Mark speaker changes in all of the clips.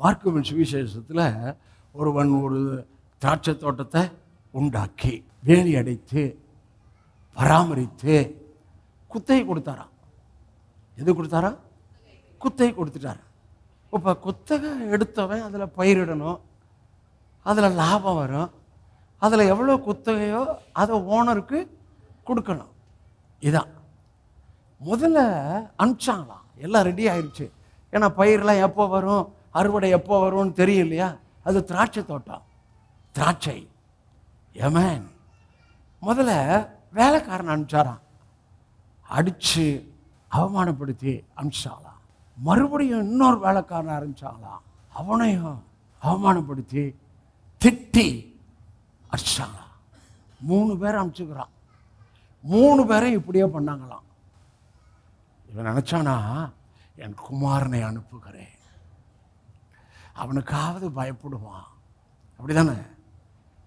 Speaker 1: மார்க்குவின் சுவிசேஷத்தில் ஒருவன் ஒரு திராட்சை தோட்டத்தை உண்டாக்கி வேலி அடைத்து பராமரித்து குத்தகை கொடுத்தாராம். எது கொடுத்தாரா? குத்தகை கொடுத்துட்டார். இப்போ குத்தகை எடுத்தவன் அதில் பயிரிடணும், அதில் லாபம் வரும், அதில் எவ்வளோ குத்தகையோ அதை ஓனருக்கு கொடுக்கணும். இதான் முதல்ல அனுப்பிச்சாங்களாம். எல்லாம் ரெடி ஆயிடுச்சு. ஏன்னா பயிரெலாம் எப்போ வரும், அறுவடை எப்போ வரும்னு தெரியும் இல்லையா? அது திராட்சை தோட்டம், திராட்சை. ஏமேன். முதல்ல வேலைக்காரன் அனுப்பிச்சாரான், அடித்து அவமானப்படுத்தி அனுப்பிச்சாங்களாம். மறுபடியும் இன்னொரு வேலைக்காரன் ஆரம்பிச்சாங்களாம், அவனையும் அவமானப்படுத்தி திட்டி அடிச்சாங்களாம். 3 பேரை அனுப்பிச்சுக்கிறான். 3 பேரையும் இப்படியே பண்ணாங்களாம். இவன் நினச்சானா, என் குமாரனை அனுப்புகிறேன், அவனுக்காவது பயப்படுவான். அப்படி தானே?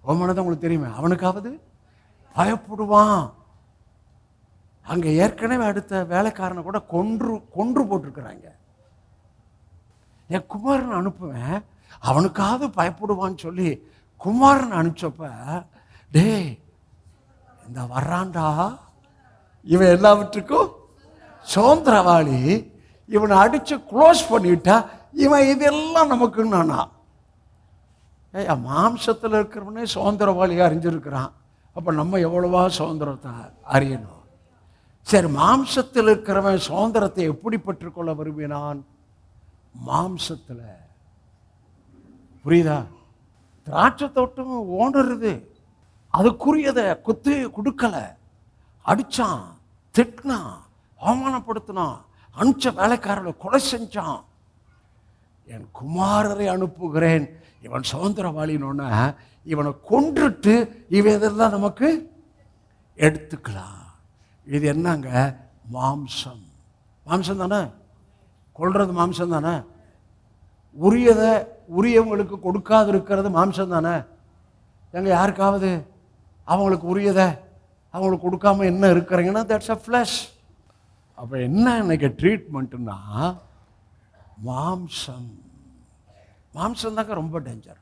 Speaker 1: ஓமனதான் உங்களுக்கு தெரியுமே, அவனுக்காவது பயப்படுவான். அங்கே ஏற்கனவே அடுத்த வேலைக்காரனை கூட கொன்று போட்டிருக்கிறாங்க. என் குமாரனை அனுப்புவேன், அவனுக்காவது பயப்படுவான்னு சொல்லி குமாரனை அனுப்பிச்சப்ப, டே இந்த வர்றான்டா, இவன் எல்லாவற்றுக்கும் சுதந்திரவாளி, இவனை அடித்து க்ளோஸ் பண்ணிட்டா இவன் இதெல்லாம் நமக்குன்னு நானா? மாம்சத்தில் இருக்கிறவனே சுதந்திரவாளியாக அறிஞ்சிருக்கிறான். அப்போ நம்ம எவ்வளவா சுதந்திரத்தை அறியணும். சரி, மாம்சத்தில் இருக்கிறவன் சுதந்திரத்தை எப்படி பெற்றுக்கொள்ள விரும்பினான்? மாம்சத்தில். புரியுதா? திராட்சை தோட்டம் ஓனருது, அதுக்குரியதை குத்து கொடுக்கல, அடித்தான், திட்டினான், அவமானப்படுத்தினான், அனுப்பிச்ச வேலைக்காரர்களை கொலை செஞ்சான். என் குமாரரை அனுப்புகிறேன், இவன் சுதந்திரவாளின்னு இவனை கொன்றுட்டு இவன் இதெல்லாம் நமக்கு எடுத்துக்கலாம். இது என்னங்க? மாம்சம். மாம்சம் தானே? கொள்றது மாம்சம் தானே? உரியவங்களுக்கு கொடுக்காது இருக்கிறது மாம்சம் தானே? எங்க யாருக்காவது அவங்களுக்கு உரியதை அவங்களுக்கு கொடுக்காம என்ன இருக்கிறீங்கன்னா, தட்ஸ் அ ஃப்ளஷ். அப்போ என்ன இன்னைக்கு ட்ரீட்மெண்ட்டுன்னா, மாம்சம் தாங்க ரொம்ப டேஞ்சர்.